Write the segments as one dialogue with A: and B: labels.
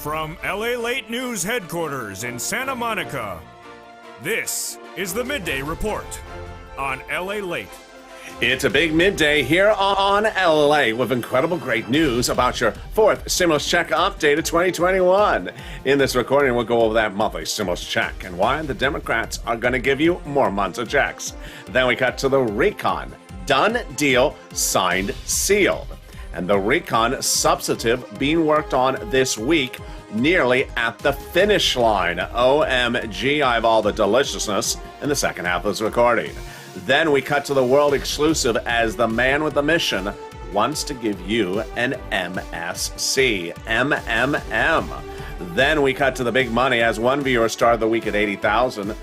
A: From LALATE News headquarters in Santa Monica, this is the Midday Report on LALATE.
B: It's a big midday here on LA with incredible great news about your fourth stimulus check update of 2021. In this recording, we'll go over that monthly stimulus check and why the Democrats are going to give you more months of checks. Then we cut to the recon. Done deal, signed, sealed. And the recon substantive being worked on this week, nearly at the finish line. OMG, I have all the deliciousness in the second half of this recording. Then we cut to the world exclusive as the man with the mission wants to give you an MSC. MMM. Then we cut to the big money as one viewer started the week at 80,000.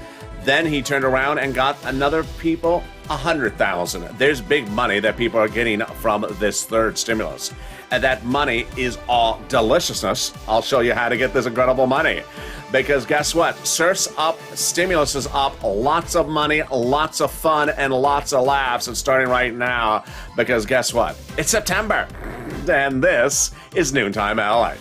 B: Then he turned around and got another people 100,000. There's big money that people are getting from this third stimulus. And that money is all deliciousness. I'll show you how to get this incredible money. Because guess what? Surf's up, stimulus is up, lots of money, lots of fun, and lots of laughs. It's starting right now. Because guess what? It's September. And this is Noontime LA.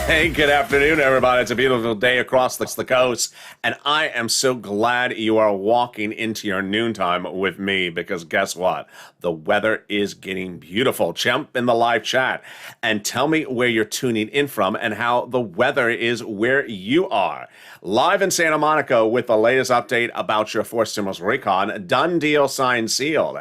B: Hey, good afternoon, everybody. It's a beautiful day across the coast, and I am so glad you are walking into your noontime with me because guess what? The weather is getting beautiful. Jump in the live chat and tell me where you're tuning in from and how the weather is where you are. Live in Santa Monica with the latest update about your fourth stimulus recon. Done deal, signed, sealed.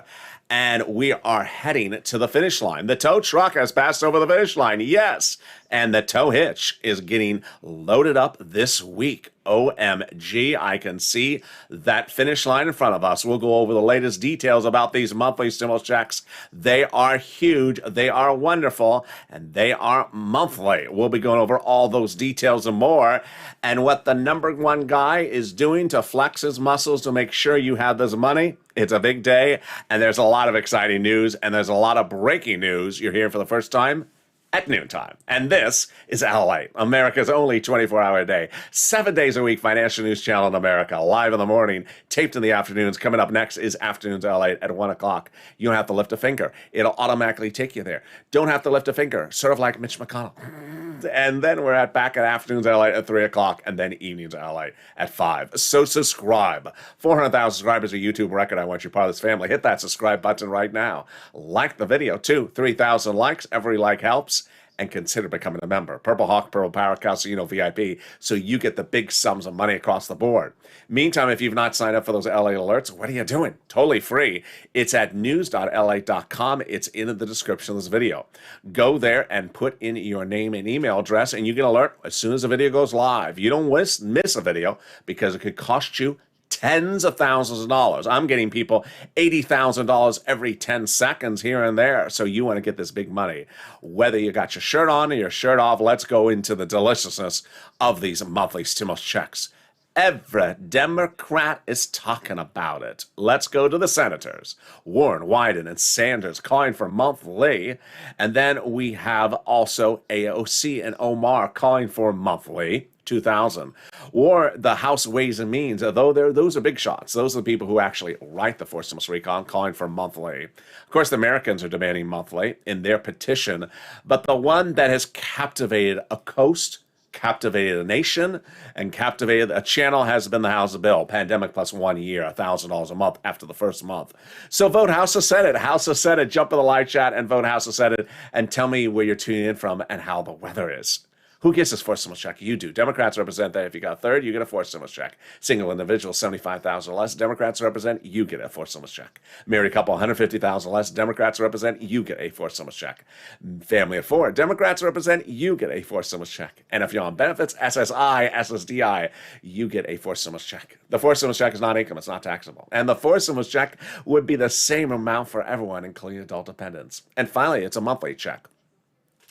B: And we are heading to the finish line. The tow truck has passed over the finish line, yes. And the tow hitch is getting loaded up this week. OMG, I can see that finish line in front of us. We'll go over the latest details about these monthly stimulus checks. They are huge, they are wonderful, and they are monthly. We'll be going over all those details and more, and what the number one guy is doing to flex his muscles to make sure you have this money. It's a big day, and there's a lot of exciting news, and there's a lot of breaking news. You're here for the first time at noontime. And this is LA, America's only 24-hour a day, 7 days a week financial news channel in America, live in the morning, taped in the afternoons. Coming up next is Afternoons LA at 1 o'clock. You don't have to lift a finger. It'll automatically take you there. Don't have to lift a finger, sort of like Mitch McConnell. And then we're back at Afternoons LA at 3 o'clock, and then Evenings LA at 5. So subscribe. 400,000 subscribers, a YouTube record. I want you part of this family. Hit that subscribe button right now. Like the video, too. 3,000 likes. Every like helps. And consider becoming a member. Purple Hawk, Purple Power, Casino VIP, so you get the big sums of money across the board. Meantime, if you've not signed up for those LA alerts, what are you doing? Totally free. It's at news.la.com. It's in the description of this video. Go there and put in your name and email address, and you get an alert as soon as the video goes live. You don't miss a video because it could cost you tens of thousands of dollars. I'm getting people $80,000 every 10 seconds here and there. So you want to get this big money. Whether you got your shirt on or your shirt off, let's go into the deliciousness of these monthly stimulus checks. Every Democrat is talking about it. Let's go to the senators. Warren, Wyden, and Sanders calling for monthly. And then we have also AOC and Omar calling for monthly. 2,000. Or the House Ways and Means, though those are big shots. Those are the people who actually write the fourth stimulus recon, calling for monthly. Of course, the Americans are demanding monthly in their petition, but the one that has captivated a coast, captivated a nation, and captivated a channel has been the House bill, pandemic plus 1 year, $1,000 a month after the first month. So vote House or Senate. House or Senate, jump in the live chat and vote House or Senate, and tell me where you're tuning in from and how the weather is. Who gets this fourth stimulus check? You do. Democrats represent that. If you got a third, you get a fourth stimulus check. Single individual, 75,000 or less. Democrats represent, you get a fourth stimulus check. Married couple, 150,000 or less. Democrats represent, you get a fourth stimulus check. Family of four, Democrats represent, you get a fourth stimulus check. And if you're on benefits, SSI, SSDI, you get a fourth stimulus check. The fourth stimulus check is not income, it's not taxable. And the fourth stimulus check would be the same amount for everyone, including adult dependents. And finally, it's a monthly check.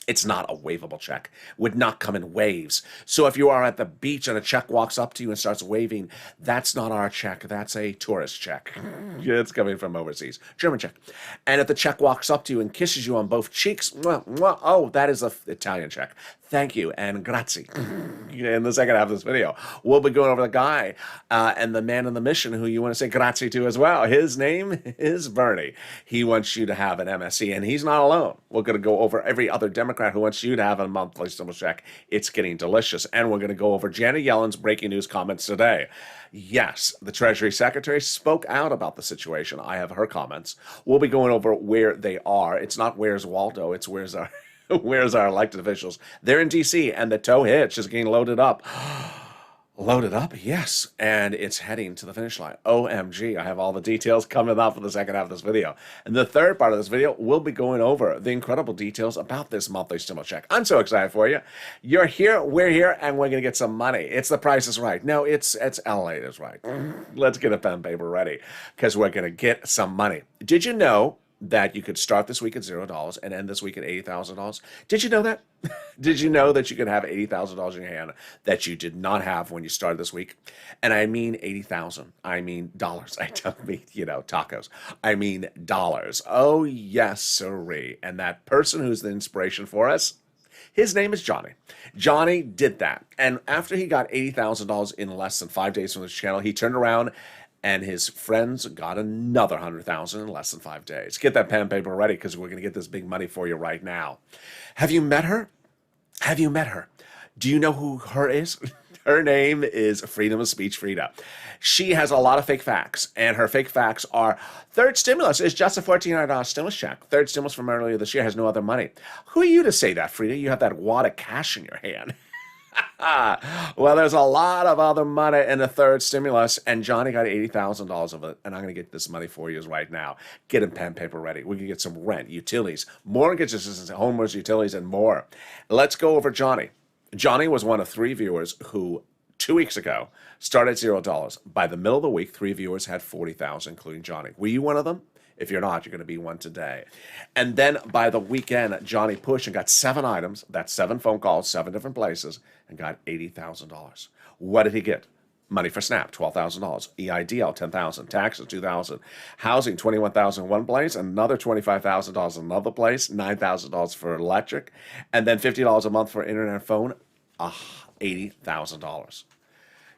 B: It's not a waveable check. Would not come in waves. So if you are at the beach and a check walks up to you and starts waving, that's not our check. That's a tourist check. It's coming from overseas. German check. And if the check walks up to you and kisses you on both cheeks, oh, that is a Italian check. Thank you and grazie. In the second half of this video, we'll be going over the guy and the man in the mission who you want to say grazie to as well. His name is Bernie. He wants you to have an MSC, and he's not alone. We're going to go over every other Democrat who wants you to have a monthly stimulus check. It's getting delicious. And we're going to go over Janet Yellen's breaking news comments today. Yes, the Treasury Secretary spoke out about the situation. I have her comments. We'll be going over where they are. It's not where's Waldo, it's where's our where's our elected officials. They're in D.C., and the tow hitch is getting loaded up. Loaded up, yes, and it's heading to the finish line. OMG, I have all the details coming up for the second half of this video. And the third part of this video, we'll be going over the incredible details about this monthly stimulus check. I'm so excited for you. You're here, we're here, and we're going to get some money. It's The Price is Right. No, it's LALATE is right. Let's get a pen and paper ready, because we're going to get some money. Did you know that you could start this week at $0 and end this week at $80,000? Did you know that? Did you know that you could have $80,000 in your hand that you did not have when you started this week? And I mean 80,000. I mean dollars. I don't mean, tacos. I mean dollars. Oh, yes, sirree. And that person who's the inspiration for us, his name is Johnny. Johnny did that. And after he got $80,000 in less than 5 days from this channel, he turned around and his friends got another 100,000 in less than 5 days. Get that pen and paper ready, because we're going to get this big money for you right now. Have you met her? Have you met her? Do you know who her is? Her name is Freedom of Speech Frida. She has a lot of fake facts, and her fake facts are third stimulus is just a $1,400 stimulus check. Third stimulus from earlier this year has no other money. Who are you to say that, Frida? You have that wad of cash in your hand. Well, there's a lot of other money in the third stimulus, and Johnny got $80,000 of it, and I'm going to get this money for you right now. Get a pen and paper ready. We're going to get some rent, utilities, mortgage assistance, homeowners, utilities, and more. Let's go over Johnny. Johnny was one of 3 viewers who 2 weeks ago started at $0. By the middle of the week, 3 viewers had 40,000, including Johnny. Were you one of them? If you're not, you're going to be one today. And then by the weekend, Johnny pushed and got 7 items. That's 7 phone calls, 7 different places, and got $80,000. What did he get? Money for SNAP, $12,000. EIDL, $10,000. Taxes, $2,000. Housing, $21,000 one place, another $25,000 another place, $9,000 for electric, and then $50 a month for internet and phone. $80,000.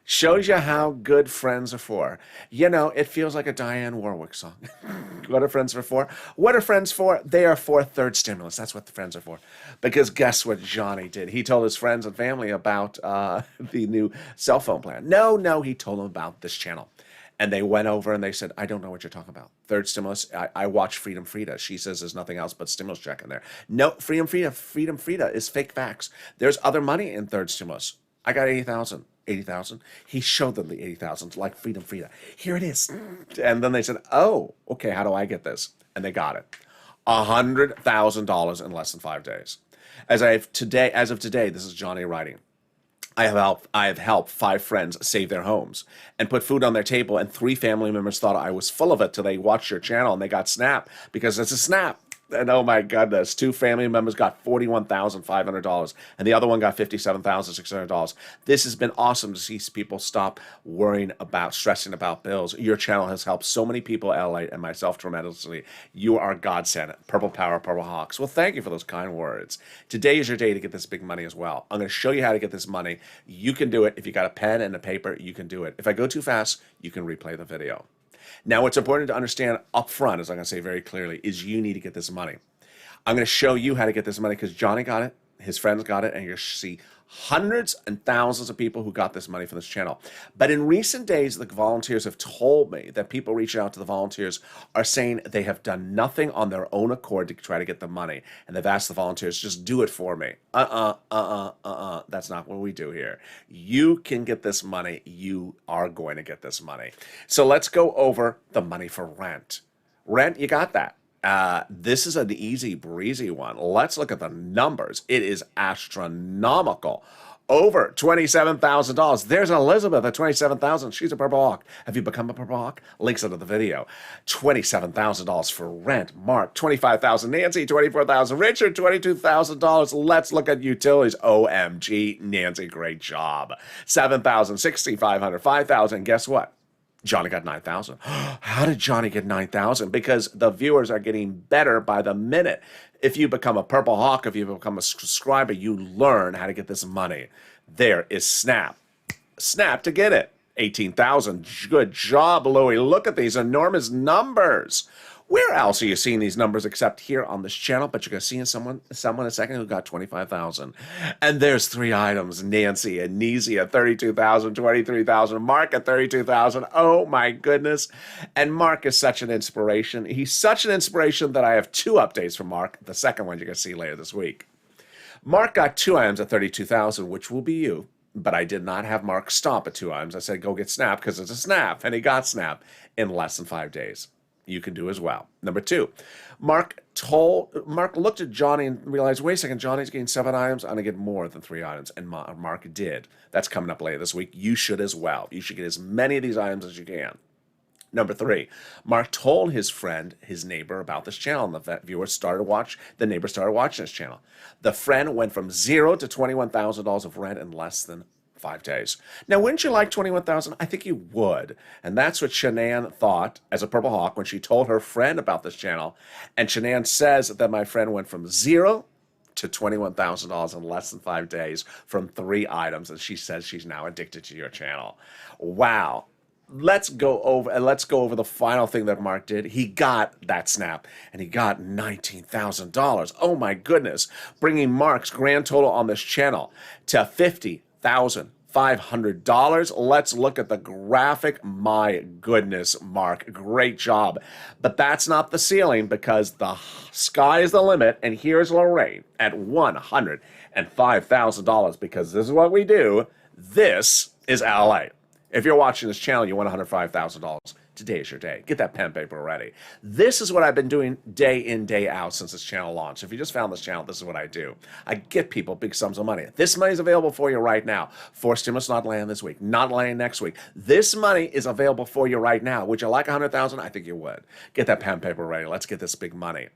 B: Shows you how good friends are for. It feels like a Diane Warwick song. What are friends for? What are friends for? They are for third stimulus. That's what the friends are for. Because guess what Johnny did? He told his friends and family about the new cell phone plan. No, he told them about this channel. And they went over and they said, I don't know what you're talking about. Third stimulus, I watch Freedom Frida. She says there's nothing else but stimulus check in there. No, Freedom Frida is fake facts. There's other money in third stimulus. I got 80,000. 80,000. He showed them the 80,000, like Freedom Frida. Here it is. And then they said, oh, okay, how do I get this? And they got it. $100,000 in less than 5 days. As of today, this is Johnny writing. I have helped 5 friends save their homes and put food on their table, and 3 family members thought I was full of it till they watched your channel and they got SNAP because it's a SNAP. And oh my goodness, 2 family members got $41,500, and the other one got $57,600. This has been awesome to see people stop stressing about bills. Your channel has helped so many people, LA, and myself tremendously. You are godsend. Purple Power, Purple Hawks. Well, thank you for those kind words. Today is your day to get this big money as well. I'm going to show you how to get this money. You can do it. If you got a pen and a paper, you can do it. If I go too fast, you can replay the video. Now, what's important to understand up front, as I'm going to say very clearly, is you need to get this money. I'm going to show you how to get this money because Johnny got it, his friends got it, and you're going to see hundreds and thousands of people who got this money from this channel. But in recent days, the volunteers have told me that people reaching out to the volunteers are saying they have done nothing on their own accord to try to get the money. And they've asked the volunteers, just do it for me. That's not what we do here. You can get this money. You are going to get this money. So let's go over the money for rent. Rent, you got that. This is an easy breezy one. Let's look at the numbers. It is astronomical. over $27,000. There's Elizabeth at $27,000. She's a Purple Hawk. Have you become a Purple Hawk? Links under the video. $27,000 for Rent. Mark, $25,000. Nancy, $24,000. Richard, $22,000. Let's look at utilities. OMG, Nancy, great job. $7,000, $6,500, $5,000. Guess what? Johnny got $9,000. How did Johnny get $9,000? Because the viewers are getting better by the minute. If you become a Purple Hawk, if you become a subscriber, you learn how to get this money. There is Snap. Snap to get it. 18,000. Good job, Louie. Look at these enormous numbers. Where else are you seeing these numbers except here on this channel? But you're going to see someone a second who got 25,000. And there's 3 items. Nancy and Neezy at 32,000, 23,000. Mark at 32,000. Oh my goodness. And Mark is such an inspiration. He's such an inspiration that I have 2 updates from Mark. The second one you're going to see later this week. Mark got 2 items at 32,000, which will be you. But I did not have Mark stop at 2 items. I said, go get Snap because it's a Snap. And he got Snap in less than 5 days. You can do as well. Number 2, Mark looked at Johnny and realized, wait a second, Johnny's getting 7 items. I'm going to get more than 3 items. And Mark did. That's coming up later this week. You should as well. You should get as many of these items as you can. Number 3, Mark told his friend, his neighbor, about this channel, and the neighbor started watching this channel. The friend went from 0 to $21,000 of rent in less than 5 days. Now, wouldn't you like 21,000? I think you would. And that's what Shanann thought as a Purple Hawk when she told her friend about this channel. And Shanann says that my friend went from 0 to $21,000 in less than 5 days from 3 items. And she says she's now addicted to your channel. Wow. Let's go over the final thing that Mark did. He got that Snap, and he got $19,000. Oh my goodness. Bringing Mark's grand total on this channel to $50,500. Let's look at the graphic. My goodness, Mark, great job. But that's not the ceiling because the sky is the limit. And here's Lorraine at $105,000 because this is what we do. This is LALATE. If you're watching this channel, you want $105,000. Today is your day. Get that pen and paper ready. This is what I've been doing day in, day out since this channel launched. If you just found this channel, this is what I do. I get people big sums of money. This money is available for you right now. 4 stimulus not landing this week, not landing next week. This money is available for you right now. Would you like $100,000? I think you would. Get that pen and paper ready. Let's get this big money.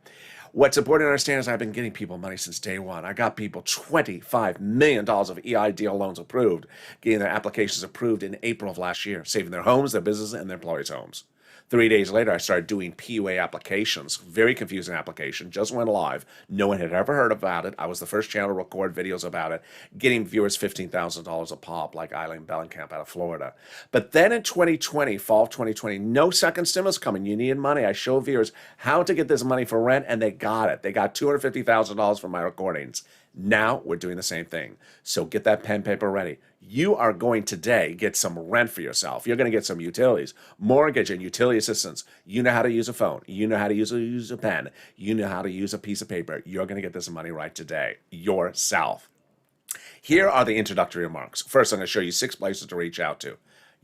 B: What's important to understand is I've been getting people money since day one. I got people $25 million of EIDL loans approved, getting their applications approved in April of last year, saving their homes, their businesses, and their employees' homes. 3 days later, I started doing PUA applications. Very confusing application. Just went live. No one had ever heard about it. I was the first channel to record videos about it, getting viewers $15,000 a pop, like Eileen Bellenkamp out of Florida. But then in 2020, fall of 2020, no second stimulus coming. You needed money. I showed viewers how to get this money for rent, and they got it. They got $250,000 from my recordings. Now we're doing the same thing. So get that pen paper ready. You are going today get some rent for yourself. You're going to get some utilities, mortgage and utility assistance. You know how to use a phone. You know how to use a pen. You know how to use a piece of paper. You're going to get this money right today yourself. Here are the introductory remarks. First, I'm going to show you 6 places to reach out to.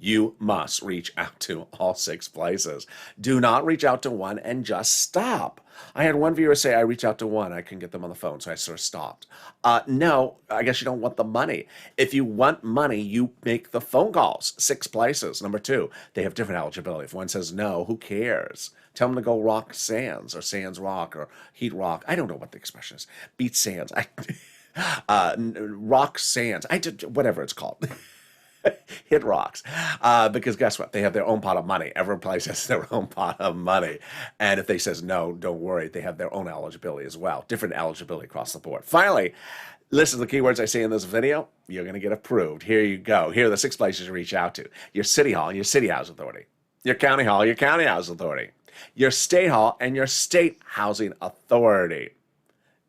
B: You must reach out to all 6 places. Do not reach out to one and just stop. I had one viewer say, I reach out to one, I couldn't get them on the phone, so I sort of stopped. No, I guess you don't want the money. If you want money, you make the phone calls. 6 places. Number 2, they have different eligibility. If one says no, who cares? Tell them to go rock sands, or sands rock, or heat rock. I don't know what the expression is. Beat sands. Rock sands. Whatever it's called. Hit rocks. Because guess what? They have their own pot of money. Every place has their own pot of money. And if they says no, don't worry. They have their own eligibility as well. Different eligibility across the board. Finally, listen to the keywords I say in this video. You're going to get approved. Here you go. Here are the 6 places to reach out to. Your city hall and your city housing authority. Your county hall, your county housing authority. Your state hall and your state housing authority.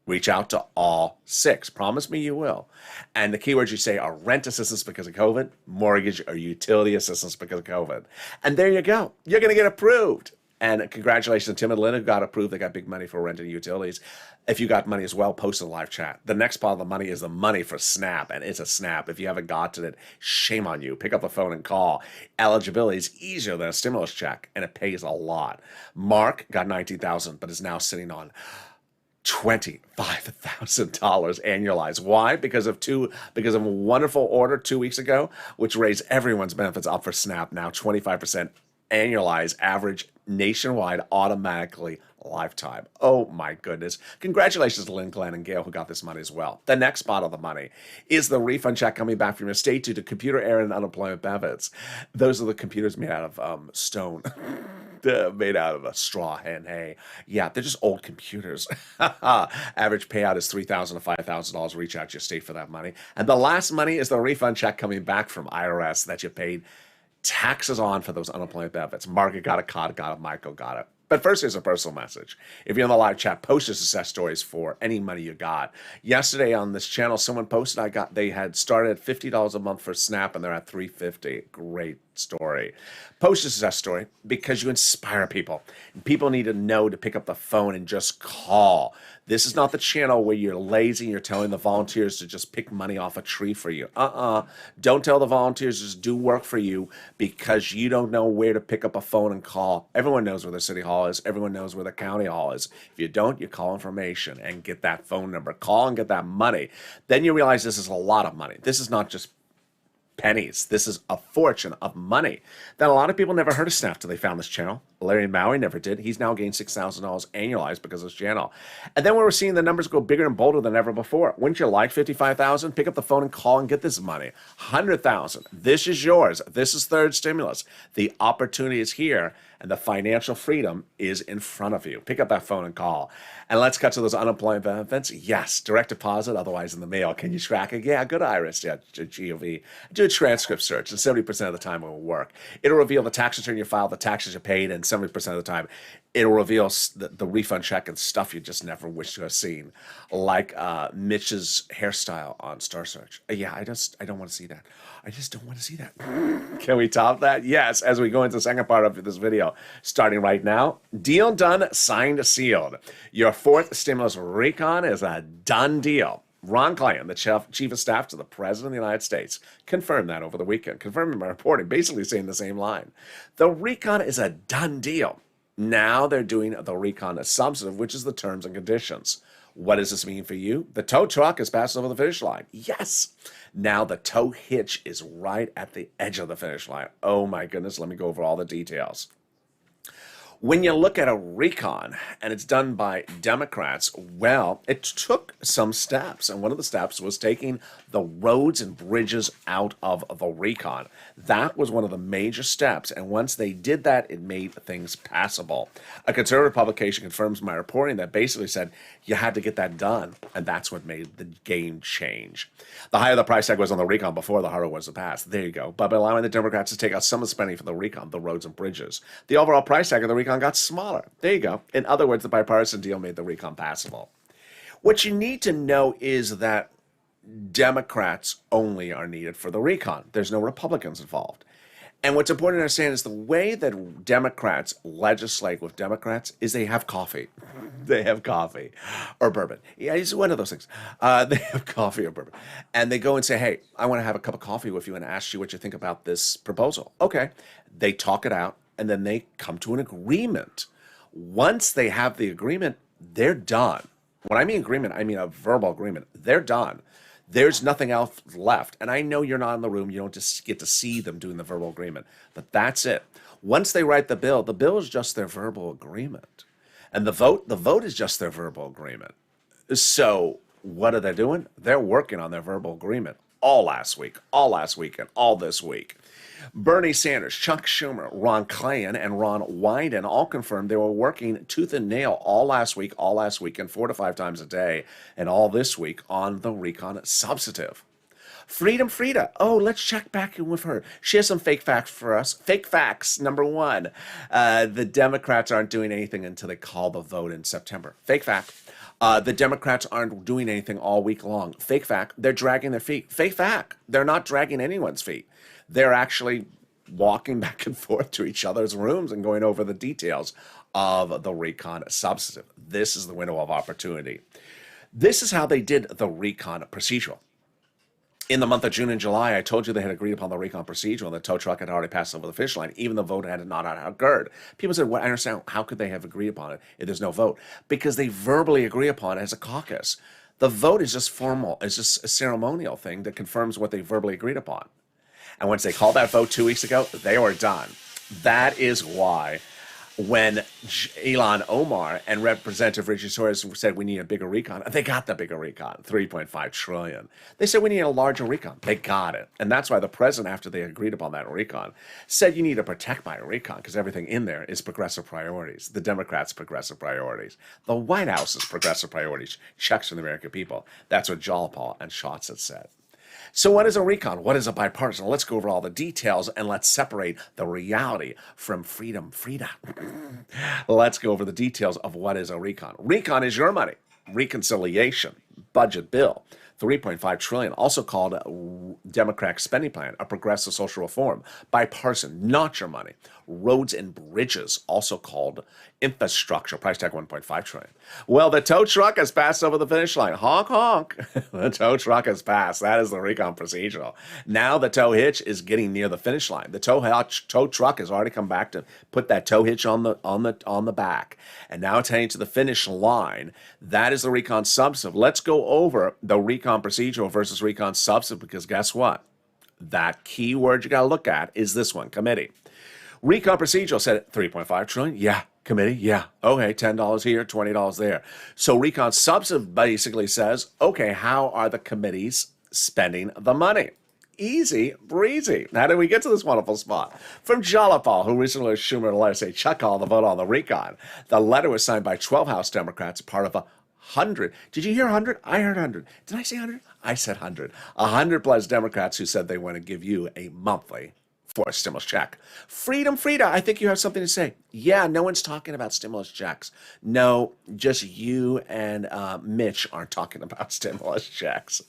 B: Reach out to all 6. Promise me you will. And the keywords you say are rent assistance because of COVID, mortgage, or utility assistance because of COVID. And there you go. You're going to get approved. And congratulations to Tim and Linda who got approved. They got big money for rent and utilities. If you got money as well, post in the live chat. The next part of the money is the money for Snap, and it's a Snap. If you haven't gotten it, shame on you. Pick up the phone and call. Eligibility is easier than a stimulus check, and it pays a lot. Mark got $19,000, but is now sitting on $25,000 annualized. Why? Because of a wonderful order 2 weeks ago, which raised everyone's benefits up for SNAP. Now 25% annualized average nationwide automatically lifetime. Oh my goodness. Congratulations to Lynn, Glenn, and Gail who got this money as well. The next pot of the money is the refund check coming back from your state due to computer error and unemployment benefits. Those are the computers made out of stone. Made out of a straw and hay. Yeah, they're just old computers. Average payout is $3,000 to $5,000. Reach out to your state for that money. And the last money is the refund check coming back from IRS that you paid taxes on for those unemployment benefits. Margaret got it, Todd got it, Michael got it. But first, here's a personal message. If you're on the live chat, post your success stories for any money you got. Yesterday on this channel, someone posted they had started at $50 a month for SNAP and they're at $350. Great story. Post your success story because you inspire people. People need to know to pick up the phone and just call. This is not the channel where you're lazy and you're telling the volunteers to just pick money off a tree for you. Don't tell the volunteers to just do work for you because you don't know where to pick up a phone and call. Everyone knows where the city hall is. Everyone knows where the county hall is. If you don't, you call information and get that phone number. Call and get that money. Then you realize this is a lot of money. This is not just pennies. This is a fortune of money that a lot of people never heard of SNAP till they found this channel. Larry Maui never did. He's now gained $6,000 annualized because of this channel. And then we're seeing the numbers go bigger and bolder than ever before. Wouldn't you like 55,000? Pick up the phone and call and get this money. 100,000. This is yours. This is third stimulus. The opportunity is here and the financial freedom is in front of you. Pick up that phone and call. And let's cut to those unemployment benefits. Yes, direct deposit, otherwise in the mail. Can you track it? Yeah, go to Iris, yeah, to GOV. Do a transcript search, and 70% of the time it will work. It'll reveal the tax return you filed, the taxes you paid, and 70% of the time it'll reveal the refund check and stuff you just never wish to have seen, like Mitch's hairstyle on Star Search. Yeah, I don't want to see that. I just don't want to see that. Can we top that? Yes, as we go into the second part of this video, starting right now. Deal done, signed, sealed. Your fourth stimulus recon is a done deal. Ron Klain, the chief of staff to the President of the United States, confirmed that over the weekend, confirming my reporting, basically saying the same line. The recon is a done deal. Now they're doing the recon as substantive, which is the terms and conditions. What does this mean for you? The tow truck is passing over the finish line. Yes. Now the tow hitch is right at the edge of the finish line. Oh my goodness, let me go over all the details. When you look at a recon, and it's done by Democrats, well, it took some steps. And one of the steps was taking the roads and bridges out of the recon. That was one of the major steps. And once they did that, it made things passable. A conservative publication confirms my reporting that basically said you had to get that done. And that's what made the game change. The higher the price tag was on the recon before, the harder it was to pass. There you go. But by allowing the Democrats to take out some of the spending for the recon, the roads and bridges, the overall price tag of the recon got smaller. There you go. In other words, the bipartisan deal made the recon passable. What you need to know is that Democrats only are needed for the recon. There's no Republicans involved. And what's important to understand is the way that Democrats legislate with Democrats is they have coffee. They have coffee or bourbon. Yeah, it's one of those things. They have coffee or bourbon. And they go and say, hey, I want to have a cup of coffee with you and ask you what you think about this proposal. Okay. They talk it out and then they come to an agreement. Once they have the agreement, they're done. When I mean agreement, I mean a verbal agreement. They're done. There's nothing else left. And I know you're not in the room. You don't just get to see them doing the verbal agreement. But that's it. Once they write the bill is just their verbal agreement. And the vote is just their verbal agreement. So what are they doing? They're working on their verbal agreement all last week, and all this week. Bernie Sanders, Chuck Schumer, Ron Klain, and Ron Wyden all confirmed they were working tooth and nail all last week, and 4 to 5 times a day, and all this week on the recon substantive. Freedom Frida. Oh, let's check back in with her. She has some fake facts for us. Fake facts. Number one, the Democrats aren't doing anything until they call the vote in September. Fake fact. The Democrats aren't doing anything all week long. Fake fact. They're dragging their feet. Fake fact. They're not dragging anyone's feet. They're actually walking back and forth to each other's rooms and going over the details of the recon substantive. This is the window of opportunity. This is how they did the recon procedural. In the month of June and July, I told you they had agreed upon the recon procedure and the tow truck had already passed over the finish line, even the vote had not occurred. People said, well, I understand. How could they have agreed upon it if there's no vote? Because they verbally agree upon it as a caucus. The vote is just formal. It's just a ceremonial thing that confirms what they verbally agreed upon. And once they called that vote 2 weeks ago, they were done. That is why when Ilhan Omar and Representative Richie Torres said we need a bigger recon, they got the bigger recon, $3.5 trillion. They said we need a larger recon. They got it. And that's why the president, after they agreed upon that recon, said you need to protect my recon because everything in there is progressive priorities. The Democrats' progressive priorities. The White House's progressive priorities. Checks from the American people. That's what Jalapal and Schatz had said. So what is a recon? What is a bipartisan? Let's go over all the details and let's separate the reality from freedom. Let's go over the details of what is a recon. Recon is your money. Reconciliation, budget bill, $3.5 trillion, also called Democratic spending plan, a progressive social reform, bipartisan, not your money. Roads and bridges, also called infrastructure, price tag $1.5 trillion. Well, the tow truck has passed over the finish line. Honk, honk. The tow truck has passed. That is the recon procedural. Now the tow hitch is getting near the finish line. The tow truck has already come back to put that tow hitch on the back, and now it's heading to the finish line. That is the recon substantive. Let's go over the recon procedural versus recon substantive, because guess what? That key word you got to look at is this one, committee. Recon procedural said $3.5 trillion. Yeah. Committee, yeah. Okay, $10 here, $20 there. So recon substantive basically says, okay, how are the committees spending the money? Easy breezy. How did we get to this wonderful spot? From Jalapal, who recently wrote Schumer a letter saying, chuck all the vote on the recon. The letter was signed by 12 House Democrats, part of 100. Did you hear 100? I heard 100. Did I say 100? I said 100. 100 plus Democrats who said they want to give you a monthly for a stimulus check. Freedom, Frida, I think you have something to say. Yeah, no one's talking about stimulus checks. No, just you and Mitch aren't talking about stimulus checks.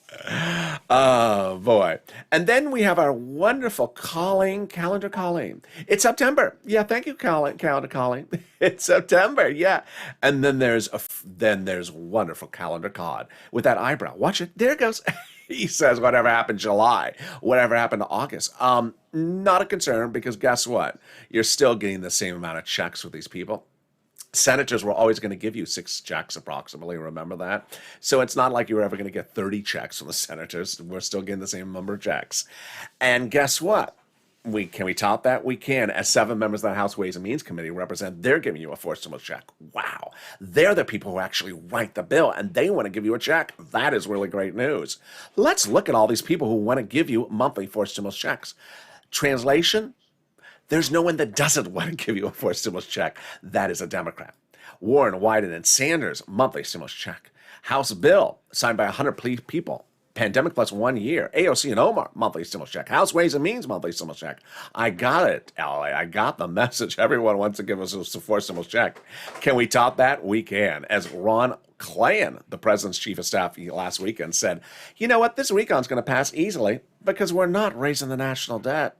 B: Oh, boy. And then we have our wonderful calendar Colleen. It's September. Yeah, thank you, calendar Colleen. It's September, yeah. And then there's wonderful calendar Cod with that eyebrow. Watch it. There it goes. He says whatever happened July, whatever happened to August. Not a concern, because guess what? You're still getting the same amount of checks with these people. Senators were always going to give you 6 checks approximately, remember that? So it's not like you were ever going to get 30 checks from the senators. We're still getting the same number of checks. And guess what? Can we top that? We can. As 7 members of the House Ways and Means Committee represent, they're giving you a forced stimulus check. Wow. They're the people who actually write the bill, and they want to give you a check. That is really great news. Let's look at all these people who want to give you monthly forced stimulus checks. Translation, there's no one that doesn't want to give you a forced stimulus check. That is a Democrat. Warren, Wyden, and Sanders, monthly stimulus check. House bill signed by 100 people. Pandemic plus 1 year. AOC and Omar, monthly stimulus check. House Ways and Means, monthly stimulus check. I got it, LA. I got the message. Everyone wants to give us a forced stimulus check. Can we top that? We can. As Ron Klain, the president's chief of staff last weekend, said, you know what? This recon's going to pass easily because we're not raising the national debt.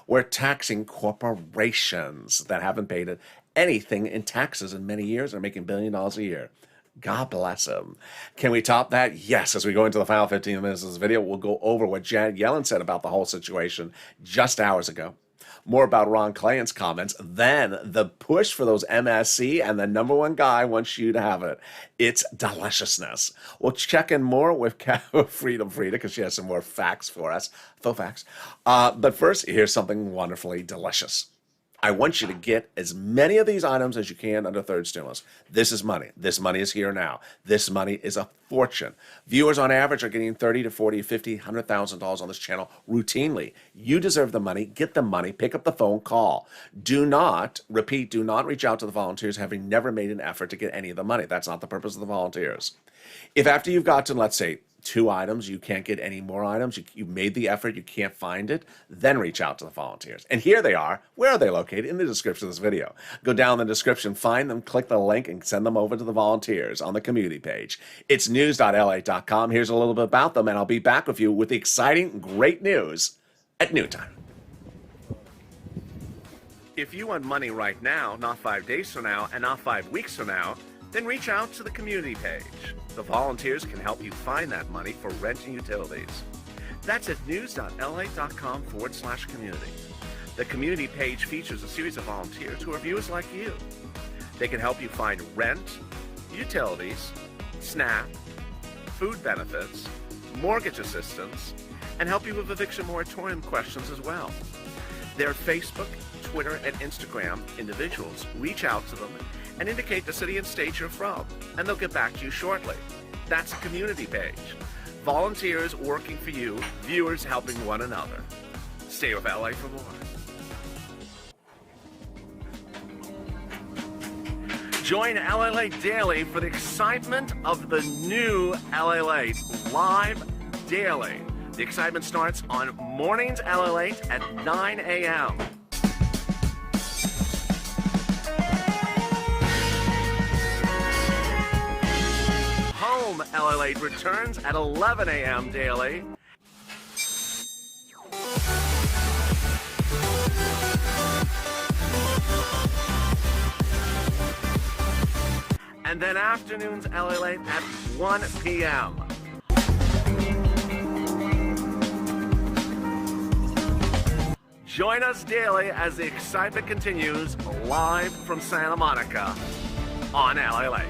B: We're taxing corporations that haven't paid anything in taxes in many years and are making $1 billion a year. God bless them. Can we top that? Yes. As we go into the final 15 minutes of this video, we'll go over what Janet Yellen said about the whole situation just hours ago. More about Ron Klain's comments, then the push for those MSC, and the number one guy wants you to have it. It's deliciousness. We'll check in more with Freedom Frida, because she has some more facts for us, faux facts. But first, here's something wonderfully delicious. I want you to get as many of these items as you can under third stimulus. This is money. This money is here now. This money is a fortune. Viewers on average are getting $30 to $40, $50, $100,000 on this channel routinely. You deserve the money. Get the money. Pick up the phone. Call. Do not reach out to the volunteers having never made an effort to get any of the money. That's not the purpose of the volunteers. If after you've gotten, let's say, 2 items, you can't get any more items, you made the effort, you can't find it, then reach out to the volunteers. And here they are. Where are they located? In the description of this video. Go down in the description, find them, click the link, and send them over to the volunteers on the community page. It's news.la.com. Here's a little bit about them, and I'll be back with you with the exciting, great news at noontime. If you want money right now, not 5 days from now, and not 5 weeks from now, then reach out to the community page. The volunteers can help you find that money for rent and utilities. That's at news.lalate.com/community. The community page features a series of volunteers who are viewers like you. They can help you find rent, utilities, SNAP, food benefits, mortgage assistance, and help you with eviction moratorium questions as well. Their Facebook, Twitter, and Instagram individuals reach out to them and indicate the city and state you're from, and they'll get back to you shortly. That's a community page. Volunteers working for you, viewers helping one another. Stay with LA for more. Join LALATE Daily for the excitement of the new LALATE live daily. The excitement starts on Mornings LALATE at 9 a.m. Home LALATE returns at 11 a.m. daily. And then afternoons LALATE at 1 p.m. Join us daily as the excitement continues live from Santa Monica on LALATE.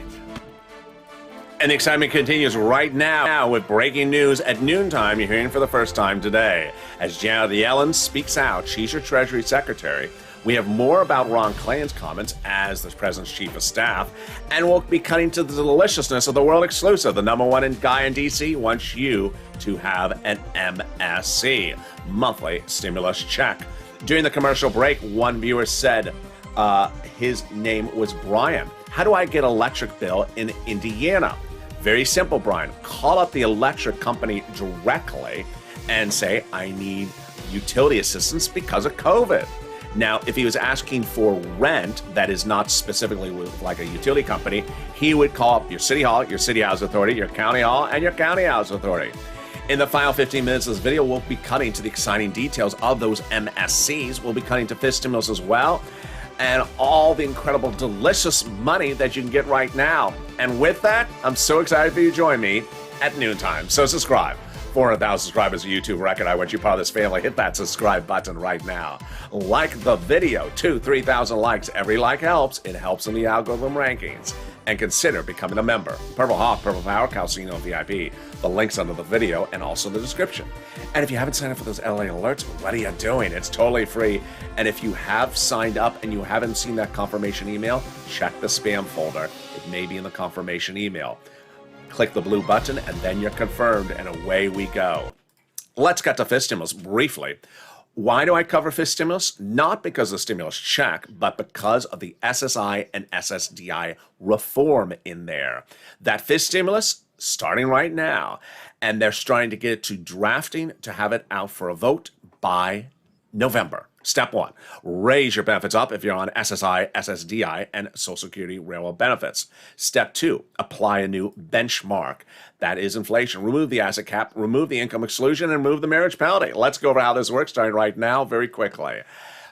B: And the excitement continues right now with breaking news at noontime you're hearing for the first time today. As Janet Yellen speaks out, she's your Treasury Secretary. We have more about Ron Klain's comments as the President's Chief of Staff, and we'll be cutting to the deliciousness of the world exclusive. The #1 guy in D.C. wants you to have an MSC, monthly stimulus check. During the commercial break, one viewer said his name was Brian. How do I get electric bill in Indiana? Very simple, Brian. Call up the electric company directly and say, I need utility assistance because of COVID. Now, if he was asking for rent that is not specifically with like a utility company, he would call up your city hall, your city house authority, your county hall, and your county house authority. In the final 15 minutes of this video, we'll be cutting to the exciting details of those MSCs. We'll be cutting to fist stimulus as well, and all the incredible, delicious money that you can get right now. And with that, I'm so excited for you to join me at noontime. So subscribe. 400,000 subscribers, a YouTube record. I want you part of this family. Hit that subscribe button right now. Like the video. 3,000 likes. Every like helps. It helps in the algorithm rankings. And consider becoming a member. Purple Hawk, Purple Power, Calcino VIP. The link's under the video and also the description. And if you haven't signed up for those LA alerts, what are you doing? It's totally free. And if you have signed up and you haven't seen that confirmation email, check the spam folder. It may be in the confirmation email. Click the blue button, and then you're confirmed, and away we go. Let's get to fist stimulus briefly. Why do I cover fist stimulus? Not because of the stimulus check, but because of the SSI and SSDI reform in there. That fist stimulus, starting right now, and they're trying to get it to drafting to have it out for a vote by November. Step 1, raise your benefits up if you're on SSI, SSDI, and Social Security Railroad benefits. Step 2, apply a new benchmark. That is inflation. Remove the asset cap, remove the income exclusion, and remove the marriage penalty. Let's go over how this works starting right now very quickly.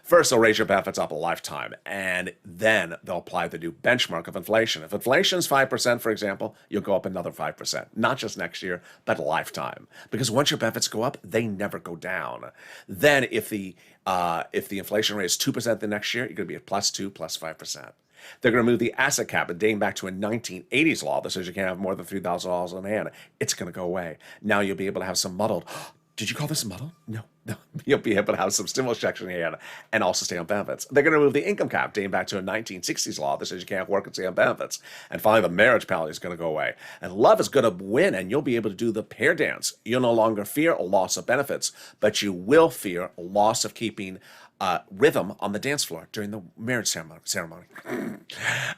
B: First, they'll raise your benefits up a lifetime, and then they'll apply the new benchmark of inflation. If inflation is 5%, for example, you'll go up another 5%, not just next year, but a lifetime. Because once your benefits go up, they never go down. Then if the inflation rate is 2% the next year, you're going to be at +2, +5%. They're going to move the asset cap, dating back to a 1980s law that says you can't have more than $3,000 on hand. It's going to go away. Now you'll be able to have some muddled. Did you call this muddled? No. You'll be able to have some stimulus checks in hand and also stay on benefits. They're going to remove the income cap, dating back to a 1960s law that says you can't work and stay on benefits. And finally, the marriage penalty is going to go away. And love is going to win, and you'll be able to do the pair dance. You'll no longer fear a loss of benefits, but you will fear a loss of keeping rhythm on the dance floor during the marriage ceremony.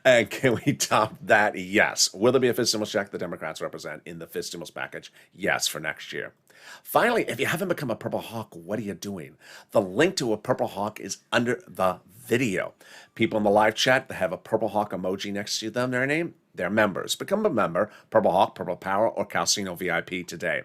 B: And can we top that? Yes. Will there be a fist stimulus check the Democrats represent in the fist stimulus package? Yes, for next year. Finally, if you haven't become a Purple Hawk, what are you doing? The link to a Purple Hawk is under the video. People in the live chat that have a Purple Hawk emoji next to them, their name, they're members. Become a member, Purple Hawk, Purple Power, or Calcino VIP today.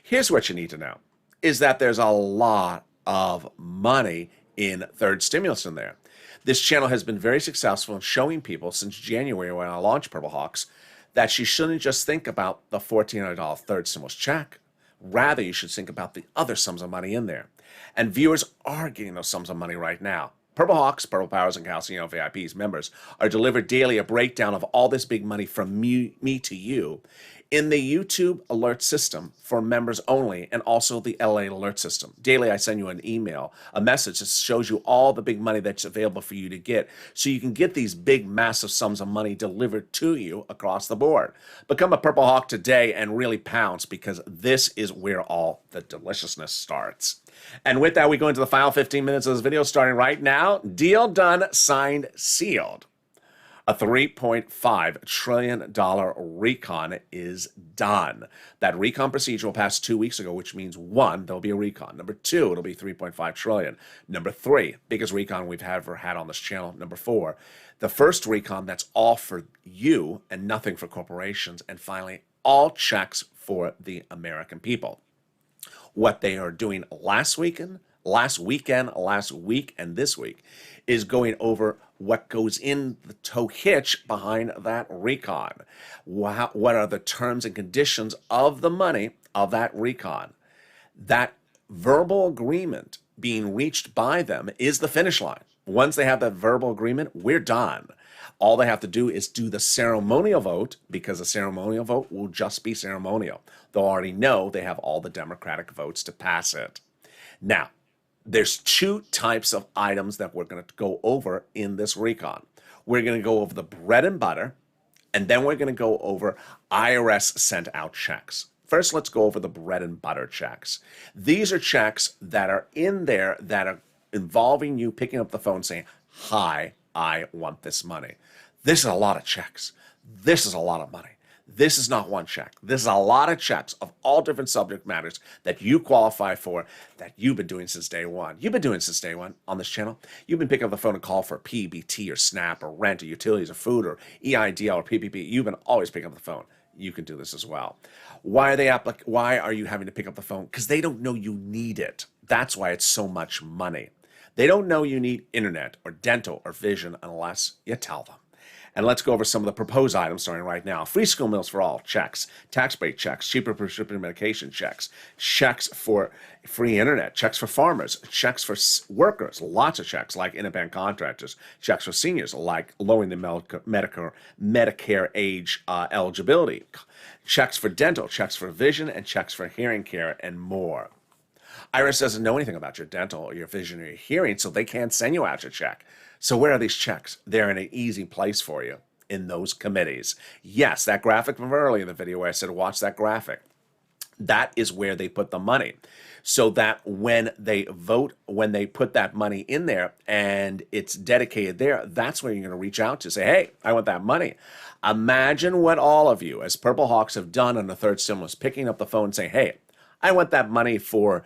B: Here's what you need to know, is that there's a lot of money in third stimulus in there. This channel has been very successful in showing people since January when I launched Purple Hawks that you shouldn't just think about the $1,400 third stimulus check. Rather, you should think about the other sums of money in there. And viewers are getting those sums of money right now. Purple Hawks, Purple Powers, and Calcino VIPs members are delivered daily a breakdown of all this big money from me to you in the YouTube alert system for members only, and also the LA alert system. Daily, I send you an email, a message that shows you all the big money that's available for you to get, so you can get these big, massive sums of money delivered to you across the board. Become a Purple Hawk today and really pounce, because this is where all the deliciousness starts. And with that, we go into the final 15 minutes of this video, starting right now. Deal done, signed, sealed. A $3.5 trillion recon is done. That recon procedure will pass 2 weeks ago, which means 1, there'll be a recon. Number 2, it'll be $3.5 trillion. Number 3, biggest recon we've ever had on this channel. Number 4, the first recon that's all for you and nothing for corporations. And finally, all checks for the American people. What they are doing last week, and this week is going over what goes in the tow hitch behind that recon. What are the terms and conditions of the money of that recon? That verbal agreement being reached by them is the finish line. Once they have that verbal agreement, we're done. All they have to do is do the ceremonial vote, because the ceremonial vote will just be ceremonial. They'll already know they have all the Democratic votes to pass it. Now, there's 2 types of items that we're going to go over in this recon. We're going to go over the bread and butter, and then we're going to go over IRS sent out checks. First, let's go over the bread and butter checks. These are checks that are in there that are involving you picking up the phone saying, "Hi, I want this money." This is a lot of checks. This is a lot of money. This is not one check. This is a lot of checks of all different subject matters that you qualify for, that you've been doing since day one. You've been doing since day one on this channel. You've been picking up the phone and call for PBT or SNAP or rent or utilities or food or EIDL or PPP. You've been always picking up the phone. You can do this as well. Why are you having to pick up the phone? Because they don't know you need it. That's why it's so much money. They don't know you need internet or dental or vision unless you tell them. And let's go over some of the proposed items starting right now. Free school meals for all, checks. Tax break checks. Cheaper prescription medication checks. Checks for free internet. Checks for farmers. Checks for workers. Lots of checks, like independent contractors. Checks for seniors, like lowering the Medicare age eligibility. Checks for dental. Checks for vision. And checks for hearing care, and more. IRS doesn't know anything about your dental or your vision or your hearing, so they can't send you out your check. So where are these checks? They're in an easy place for you, in those committees. Yes, that graphic from earlier in the video where I said watch that graphic, that is where they put the money. So that when they vote, when they put that money in there and it's dedicated there, that's where you're going to reach out to say, "Hey, I want that money." Imagine what all of you as Purple Hawks have done on the third stimulus, picking up the phone and saying, "Hey, I want that money for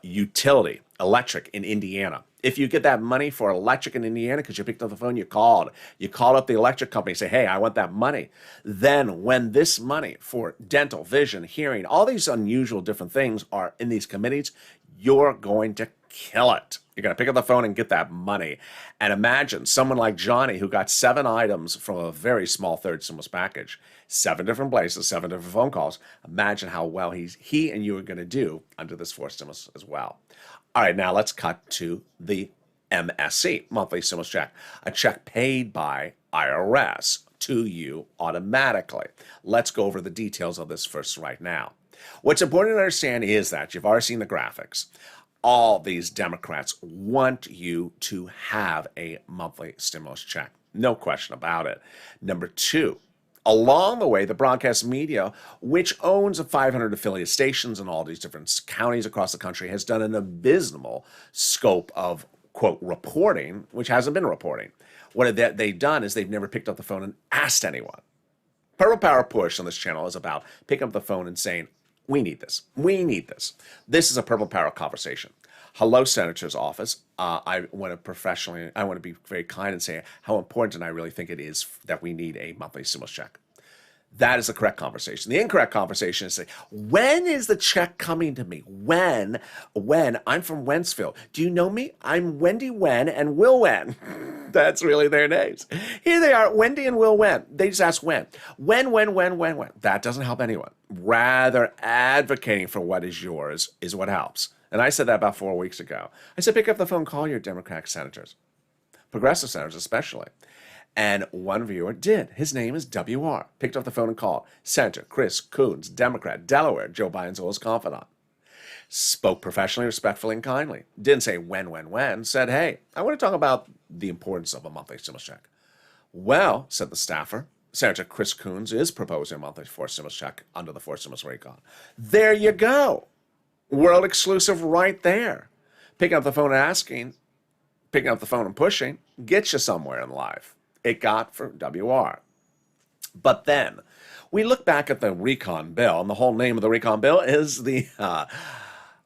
B: utility, electric in Indiana." If you get that money for electric in Indiana because you picked up the phone, you called up the electric company, say, "Hey, I want that money." Then when this money for dental, vision, hearing, all these unusual different things are in these committees, you're going to kill it. You're going to pick up the phone and get that money. And imagine someone like Johnny, who got 7 items from a very small third stimulus package, 7 different places, 7 different phone calls. Imagine how well he and you are going to do under this fourth stimulus as well. All right, now let's cut to the MSC, monthly stimulus check, a check paid by IRS to you automatically. Let's go over the details of this first right now. What's important to understand is that you've already seen the graphics. All these Democrats want you to have a monthly stimulus check. No question about it. Number 2, along the way, the broadcast media, which owns 500 affiliate stations in all these different counties across the country, has done an abysmal scope of, quote, reporting, which hasn't been reporting. What they've done is they've never picked up the phone and asked anyone. Purple Power Push on this channel is about picking up the phone and saying, "We need this. We need this." This is a Purple Power conversation. Hello, Senator's office. I want to be very kind and say how important I really think it is that we need a monthly stimulus check. That is the correct conversation. The incorrect conversation is say, "When is the check coming to me? When? I'm from Wentzville. Do you know me? I'm Wendy Wen and Will Wen." That's really their names. Here they are, Wendy and Will when. They just ask when. When. That doesn't help anyone. Rather, advocating for what is yours is what helps. And I said that about 4 weeks ago. I said, pick up the phone, call your Democratic senators, progressive senators especially. And one viewer did. His name is WR. Picked up the phone and called. Senator Chris Coons, Democrat, Delaware, Joe Biden's oldest confidant. Spoke professionally, respectfully, and kindly. Didn't say when. Said, hey, I want to talk about the importance of a monthly stimulus check. Well, said the staffer, Senator Chris Coons is proposing a monthly forced stimulus check under the forced stimulus recon. There you go. World exclusive right there. Picking up the phone and asking, picking up the phone and pushing, gets you somewhere in life. It got for WR. But then we look back at the recon bill, and the whole name of the recon bill is the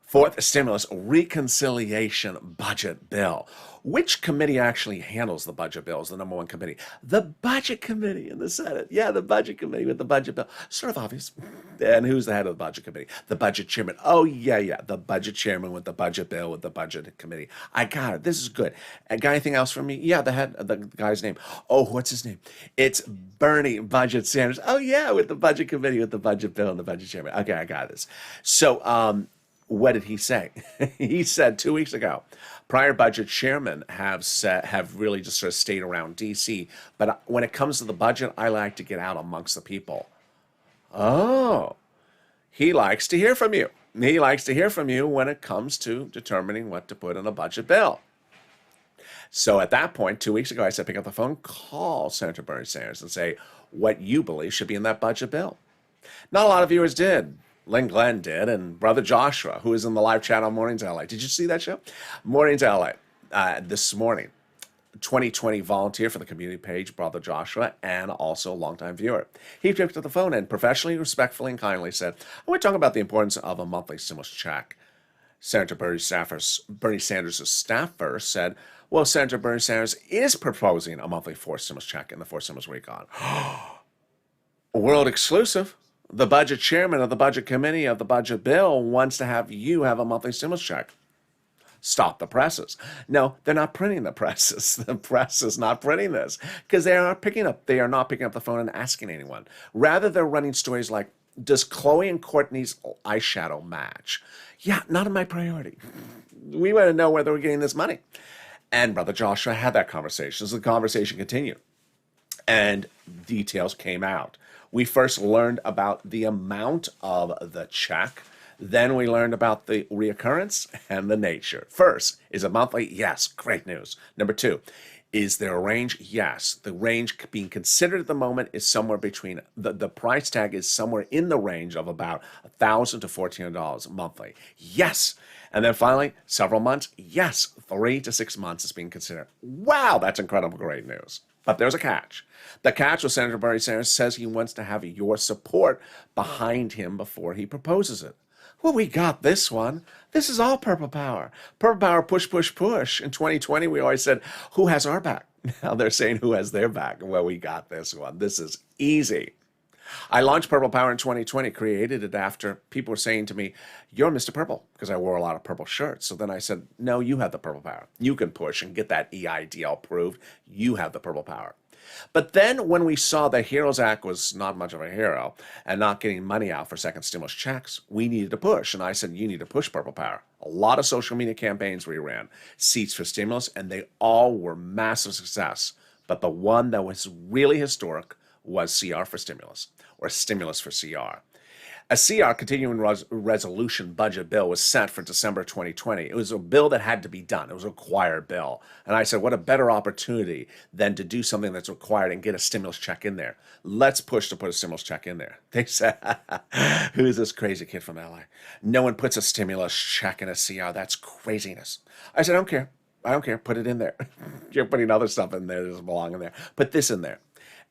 B: Fourth Stimulus Reconciliation Budget Bill. Which committee actually handles the budget bill is the number one committee? The Budget Committee in the Senate. Yeah, the Budget Committee with the budget bill. Sort of obvious. And who's the head of the Budget Committee? The Budget Chairman. Oh, yeah. The Budget Chairman with the budget bill with the Budget Committee. I got it. This is good. Got anything else for me? Yeah, the guy's name. Oh, what's his name? It's Bernie Budget Sanders. Oh, yeah, with the Budget Committee with the budget bill and the Budget Chairman. Okay, I got this. So, what did he say? He said 2 weeks ago, prior budget chairmen have really just sort of stayed around D.C., but when it comes to the budget, I like to get out amongst the people. Oh, he likes to hear from you. He likes to hear from you when it comes to determining what to put in a budget bill. So at that point, 2 weeks ago, I said, pick up the phone, call Senator Bernie Sanders and say what you believe should be in that budget bill. Not a lot of viewers did. Lynn Glenn did, and Brother Joshua, who is in the live chat on Mornings LA. Did you see that show? Mornings LA this morning. 2020 volunteer for the community page, Brother Joshua, and also a longtime viewer. He picked up the phone and professionally, respectfully, and kindly said, I want to talk about the importance of a monthly stimulus check. Senator Bernie Sanders' staffer said, well, Senator Bernie Sanders is proposing a monthly forced stimulus check in the forced stimulus recon. World exclusive. The budget chairman of the budget committee of the budget bill wants to have you have a monthly stimulus check. Stop the presses. No, they're not printing the presses. The press is not printing this because they are not picking up the phone and asking anyone. Rather, they're running stories like, does Chloe and Courtney's eyeshadow match? Yeah, not in my priority. We want to know whether we're getting this money. And Brother Joshua had that conversation. So the conversation continued. And details came out. We first learned about the amount of the check. Then we learned about the reoccurrence and the nature. First, is it monthly? Yes, great news. Number two, is there a range? Yes. The range being considered at the moment is somewhere between, the price tag is somewhere in the range of about $1,000 to $1,400 monthly. Yes. And then finally, several months? Yes. 3 to 6 months is being considered. Wow, that's incredible, great news. But there's a catch. The catch was Senator Bernie Sanders says he wants to have your support behind him before he proposes it. Well, we got this one. This is all Purple Power. Purple Power, push, push, push. In 2020, we always said, who has our back? Now they're saying who has their back. Well, we got this one. This is easy. I launched Purple Power in 2020, created it after people were saying to me, you're Mr. Purple, because I wore a lot of purple shirts. So then I said, no, you have the Purple Power. You can push and get that EIDL approved. You have the Purple Power. But then when we saw that HEROES Act was not much of a hero and not getting money out for second stimulus checks, we needed to push. And I said, you need to push Purple Power. A lot of social media campaigns we ran, seats for stimulus, and they all were massive success. But the one that was really historic was CR for stimulus, or stimulus for CR. A CR, continuing resolution budget bill, was set for December 2020. It was a bill that had to be done. It was a required bill. And I said, what a better opportunity than to do something that's required and get a stimulus check in there. Let's push to put a stimulus check in there. They said, who's this crazy kid from LA? No one puts a stimulus check in a CR. That's craziness. I said, I don't care. I don't care. Put it in there. You're putting other stuff in there that doesn't belong in there. Put this in there.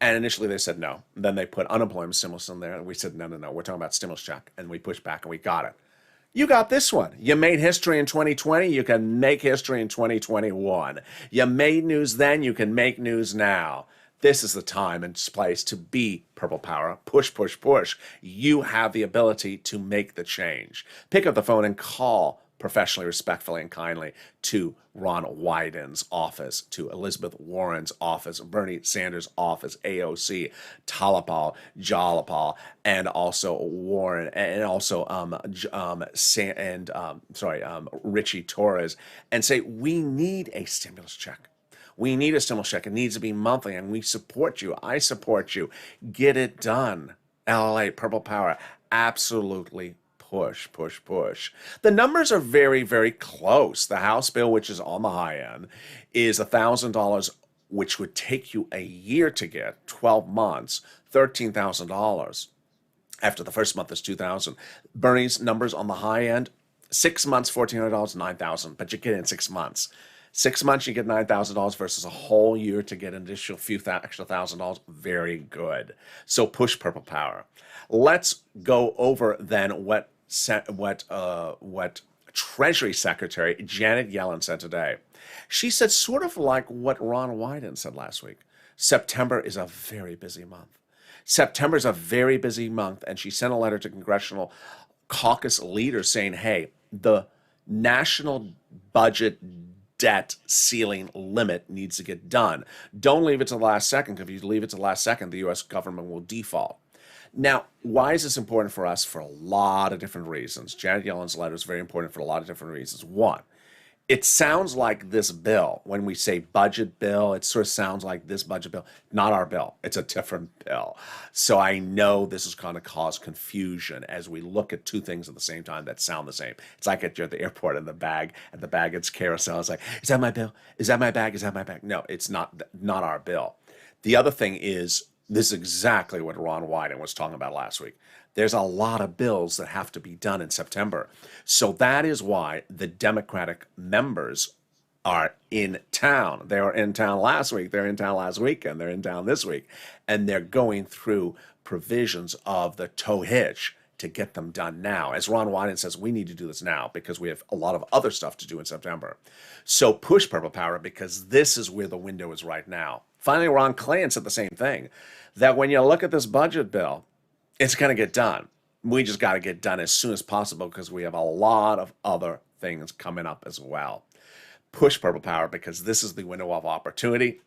B: And initially they said no. Then they put unemployment stimulus in there. And we said, no. We're talking about stimulus check. And we pushed back and we got it. You got this one. You made history in 2020. You can make history in 2021. You made news then. You can make news now. This is the time and place to be Purple Power. Push, push, push. You have the ability to make the change. Pick up the phone and call professionally, respectfully, and kindly to Ron Wyden's office, to Elizabeth Warren's office, Bernie Sanders' office, AOC, Talapal, Jalapal, and also Warren, and also Richie Torres, and say, we need a stimulus check. We need a stimulus check. It needs to be monthly, and we support you. I support you. Get it done. LALATE, Purple Power, absolutely push, push, push. The numbers are very, very close. The House bill, which is on the high end, is $1,000, which would take you a year to get, 12 months, $13,000. After the first month is $2,000. Bernie's numbers on the high end, 6 months, $1,400, $9,000, but you get it in 6 months. 6 months, you get $9,000 versus a whole year to get an additional extra $1,000. Very good. So push Purple Power. Let's go over then what Treasury Secretary Janet Yellen said today. She said sort of like what Ron Wyden said last week. September is a very busy month. September is a very busy month, and she sent a letter to congressional caucus leaders saying, hey, the national budget debt ceiling limit needs to get done. Don't leave it to the last second, because if you leave it to the last second, the U.S. government will default. Now, why is this important for us? For a lot of different reasons. Janet Yellen's letter is very important for a lot of different reasons. One, it sounds like this bill, when we say budget bill, it sort of sounds like this budget bill. Not our bill. It's a different bill. So I know this is going to cause confusion as we look at two things at the same time that sound the same. It's like at the airport and the baggage carousel. It's like, is that my bill? Is that my bag? Is that my bag? No, it's not our bill. The other thing is, this is exactly what Ron Wyden was talking about last week. There's a lot of bills that have to be done in September. So that is why the Democratic members are in town. They were in town last week. They're in town last weekend. They're in town this week. And they're going through provisions of the tow hitch to get them done now. As Ron Wyden says, we need to do this now because we have a lot of other stuff to do in September. So push Purple Power, because this is where the window is right now. Finally, Ron Klain said the same thing, that when you look at this budget bill, it's going to get done. We just got to get done as soon as possible because we have a lot of other things coming up as well. Push Purple Power, because this is the window of opportunity.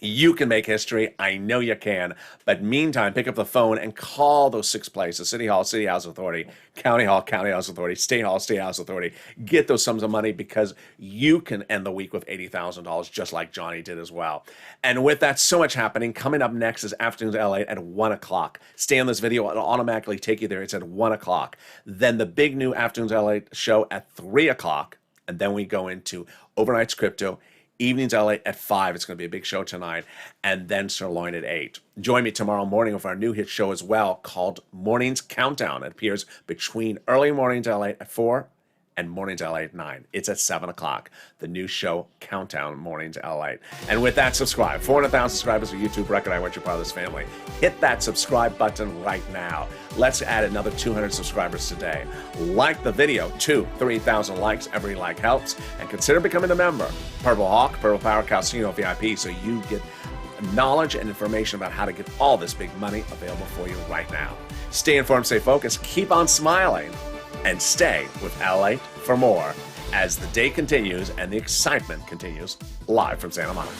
B: You can make history. I know you can. But meantime, pick up the phone and call those 6 places: City Hall, City House Authority; County Hall, County House Authority; State Hall, State House Authority. Get those sums of money, because you can end the week with $80,000, just like Johnny did as well. And with that, so much happening. Coming up next is Afternoons LA at 1 o'clock. Stay on this video. It'll automatically take you there. It's at 1 o'clock. Then the big new Afternoons LA show at 3 o'clock. And then we go into Overnight's Crypto. Evenings LA at 5. It's going to be a big show tonight. And then Sirloin at 8. Join me tomorrow morning with our new hit show as well, called Mornings Countdown. It appears between early mornings LA at 4 and mornings LA at 9. It's at 7 o'clock. The new show, Countdown Mornings LA. And with that, subscribe. 400,000 subscribers of YouTube record. I want you part of this family. Hit that subscribe button right now. Let's add another 200 subscribers today. Like the video. 3,000 likes. Every like helps. And consider becoming a member. Purple Hawk, Purple Power Casino VIP, so you get knowledge and information about how to get all this big money available for you right now. Stay informed, stay focused, keep on smiling, and stay with LALATE for more as the day continues and the excitement continues live from Santa Monica.